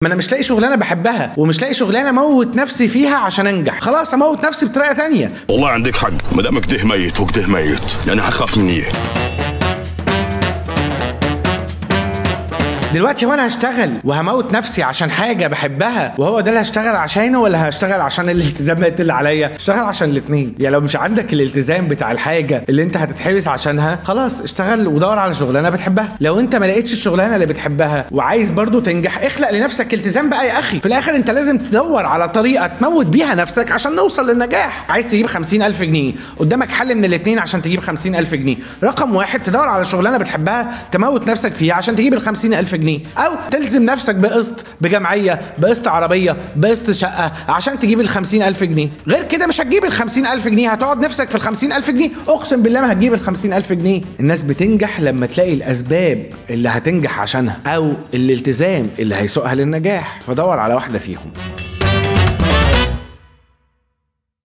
ما انا مش لاقي شغلانه بحبها ومش لاقي شغلانه اموت نفسي فيها عشان انجح، خلاص اموت نفسي بطريقه تانية. والله عندك حق، ما دامك ده ميت وكده ميت، يعني هخاف من ايه؟ دلوقتي وانا هشتغل وهموت نفسي عشان حاجه بحبها وهو ده اللي هشتغل عشانه، ولا هشتغل عشان الالتزامات اللي عليا؟ اشتغل عشان الاثنين. يعني لو مش عندك الالتزام بتاع الحاجه اللي انت هتتحبس عشانها، خلاص اشتغل ودور على شغلانه بتحبها. لو انت ما لقيتش الشغلانه اللي بتحبها وعايز برضو تنجح، اخلق لنفسك التزام بقى يا اخي. في الاخر انت لازم تدور على طريقه تموت بيها نفسك عشان نوصل للنجاح. عايز تجيب 50,000 جنيه، قدامك حل من الاثنين عشان تجيب 50,000 جنيه. رقم واحد، تدور على شغلانه بتحبها تموت نفسك فيها عشان تجيب ال 50,000 جنيه، او تلزم نفسك بقسط بجمعيه، بقسط عربيه، بقسط شقه عشان تجيب ال 50,000 جنيه. غير كده مش هتجيب ال 50,000 جنيه، هتقعد نفسك في ال 50,000 جنيه، اقسم بالله ما هتجيب ال 50,000 جنيه. الناس بتنجح لما تلاقي الاسباب اللي هتنجح عشانها او الالتزام اللي هيسوقها للنجاح، فدور على واحده فيهم.